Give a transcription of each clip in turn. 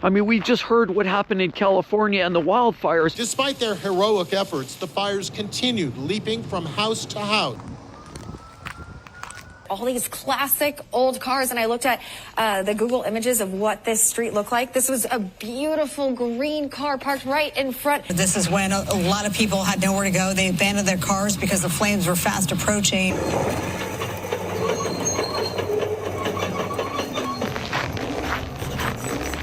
I mean, we just heard what happened in California and the wildfires. Despite their heroic efforts, the fires continued, leaping from house to house. All these classic old cars, and I looked at the Google images of what this street looked like. This was a beautiful green car parked right in front. This is when a lot of people had nowhere to go. They abandoned their cars because the flames were fast approaching.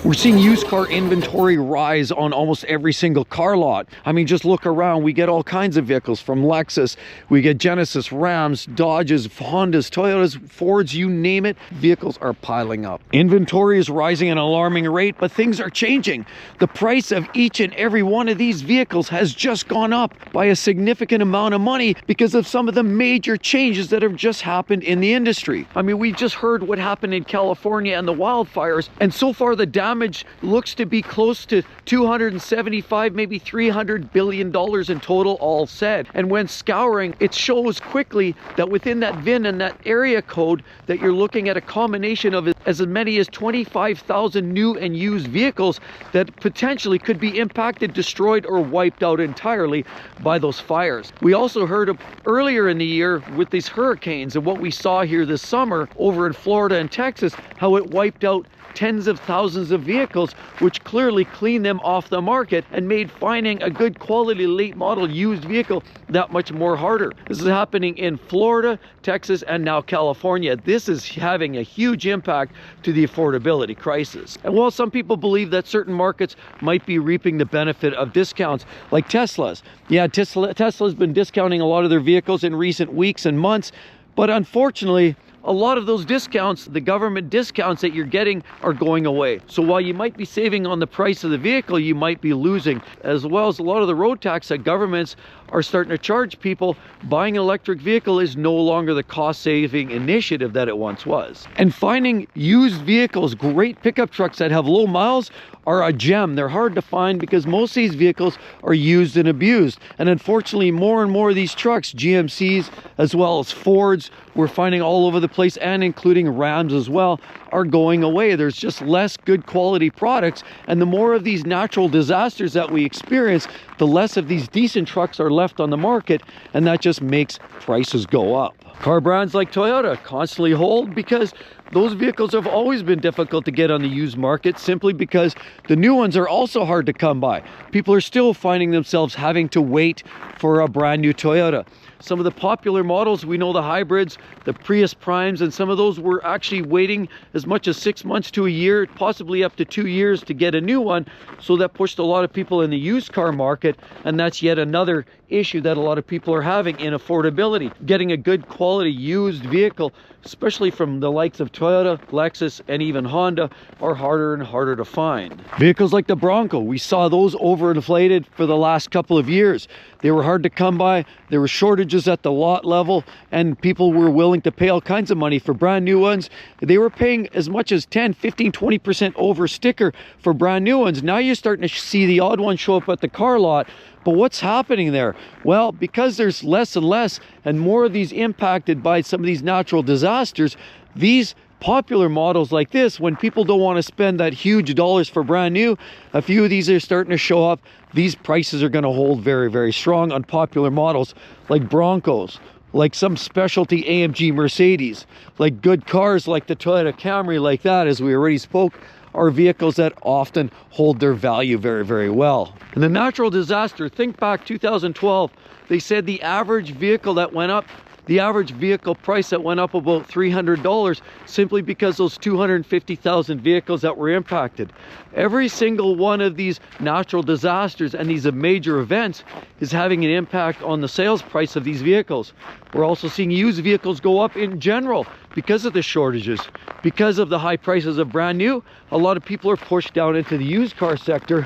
We're seeing used car inventory rise on almost every single car lot. I mean, just look around. We get all kinds of vehicles from Lexus. We get Genesis, Rams, Dodges, Hondas, Toyotas, Fords, you name it. Vehicles are piling up. Inventory is rising at an alarming rate, but things are changing. The price of each and every one of these vehicles has just gone up by a significant amount of money because of some of the major changes that have just happened in the industry. I mean, we just heard what happened in California and the wildfires, and so far the damage looks to be close to 275, maybe $300 billion in total, all said. And when scouring, it shows quickly that within that VIN and that area code that you're looking at a combination of as many as 25,000 new and used vehicles that potentially could be impacted, destroyed, or wiped out entirely by those fires. We also heard of earlier in the year with these hurricanes and what we saw here this summer over in Florida and Texas, how it wiped out tens of thousands of vehicles, which clearly cleaned them off the market and made finding a good quality late model used vehicle that much more harder. This is happening in Florida, Texas, and now California. This is having a huge impact to the affordability crisis. And while some people believe that certain markets might be reaping the benefit of discounts, like Tesla's. Yeah, Tesla's been discounting a lot of their vehicles in recent weeks and months, but unfortunately, a lot of those discounts, the government discounts that you're getting, are going away. So while you might be saving on the price of the vehicle, you might be losing, as well as a lot of the road tax that governments are starting to charge people. Buying an electric vehicle is no longer the cost-saving initiative that it once was. And finding used vehicles, great pickup trucks that have low miles, are a gem. They're hard to find because most of these vehicles are used and abused. And unfortunately, more and more of these trucks, GMCs as well as Fords, we're finding all over the place, and including Rams as well, are going away. There's just less good quality products, and the more of these natural disasters that we experience, the less of these decent trucks are left on the market, and that just makes prices go up. Car brands like Toyota constantly hold because those vehicles have always been difficult to get on the used market, simply because the new ones are also hard to come by. People are still finding themselves having to wait for a brand new Toyota. Some of the popular models, we know the hybrids, the Prius Primes, and some of those were actually waiting as much as 6 months to a year, possibly up to 2 years to get a new one. So that pushed a lot of people in the used car market, and that's yet another issue that a lot of people are having in affordability. Getting a good quality used vehicle, especially from the likes of Toyota, Lexus, and even Honda, are harder and harder to find. Vehicles like the Bronco, we saw those overinflated for the last couple of years. They were hard to come by, there were shortages at the lot level, and people were willing to pay all kinds of money for brand new ones. They were paying as much as 10, 15, 20% over sticker for brand new ones. Now you're starting to see the odd one show up at the car lot. But what's happening there? Well, because there's less and less and more of these impacted by some of these natural disasters, these popular models like this, when people don't want to spend that huge dollars for brand new, a few of these are starting to show up. These prices are going to hold very, very strong on popular models like Broncos, like some specialty AMG Mercedes, like good cars like the Toyota Camry, like that, as we already spoke, are vehicles that often hold their value very, very well. And the natural disaster, think back 2012, they said the average vehicle that went up, the average vehicle price that went up about $300, simply because those 250,000 vehicles that were impacted. Every single one of these natural disasters and these major events is having an impact on the sales price of these vehicles. We're also seeing used vehicles go up in general because of the shortages, because of the high prices of brand new. A lot of people are pushed down into the used car sector,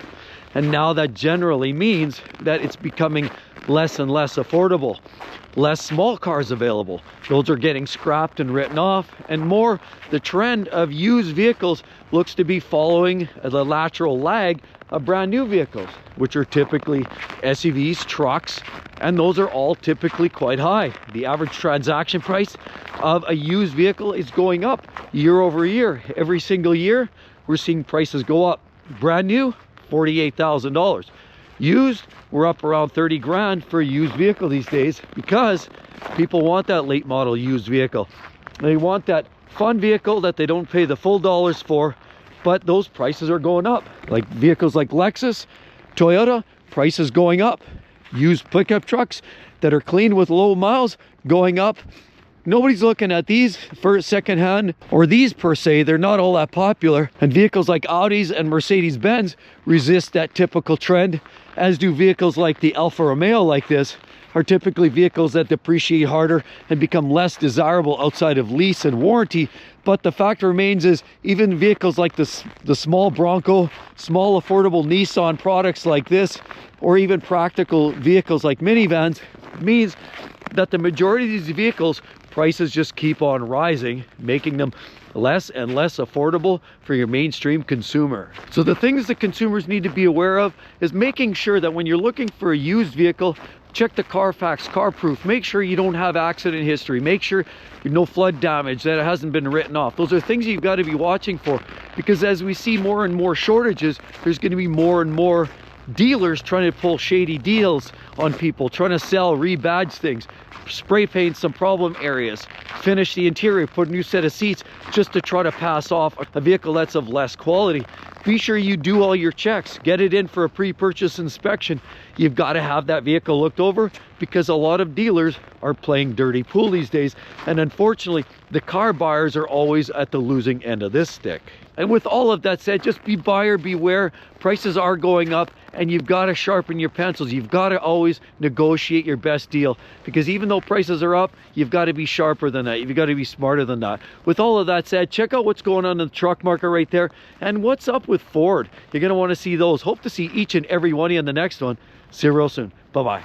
and now that generally means that it's becoming less and less affordable. Less small cars available. Those are getting scrapped and written off, and more the trend of used vehicles looks to be following the lateral lag of brand new vehicles, which are typically SUVs, trucks, and those are all typically quite high. The average transaction price of a used vehicle is going up year over year. Every single year we're seeing prices go up. Brand new, $48,000. Used, we're up around 30 grand for a used vehicle these days, because people want that late model used vehicle. They want that fun vehicle that they don't pay the full dollars for, but those prices are going up. Like vehicles like Lexus, Toyota, prices going up. Used pickup trucks that are clean with low miles going up. Nobody's looking at these for secondhand, or these per se. They're not all that popular. And vehicles like Audis and Mercedes-Benz resist that typical trend, as do vehicles like the Alfa Romeo like this, are typically vehicles that depreciate harder and become less desirable outside of lease and warranty. But the fact remains is, even vehicles like the small Bronco, small affordable Nissan products like this, or even practical vehicles like minivans, means that the majority of these vehicles, prices just keep on rising, making them less and less affordable for your mainstream consumer. So the things that consumers need to be aware of is making sure that when you're looking for a used vehicle, check the Carfax car proof. Make sure you don't have accident history. Make sure no flood damage, that it hasn't been written off. Those are things you've got to be watching for, because as we see more and more shortages, there's going to be more and more dealers trying to pull shady deals on people, trying to sell, rebadge things, spray paint some problem areas, finish the interior, put a new set of seats, just to try to pass off a vehicle that's of less quality. Be sure you do all your checks. Get it in for a pre-purchase inspection. You've got to have that vehicle looked over, because a lot of dealers are playing dirty pool these days. And unfortunately, the car buyers are always at the losing end of this stick. And with all of that said, just be buyer beware. Prices are going up, and you've got to sharpen your pencils. You've got to always negotiate your best deal, because even though prices are up, you've got to be sharper than that. You've got to be smarter than that. With all of that said, check out what's going on in the truck market right there, and what's up with Ford. You're going to want to see those. Hope to see each and every one of you in the next one. See you real soon. Bye-bye.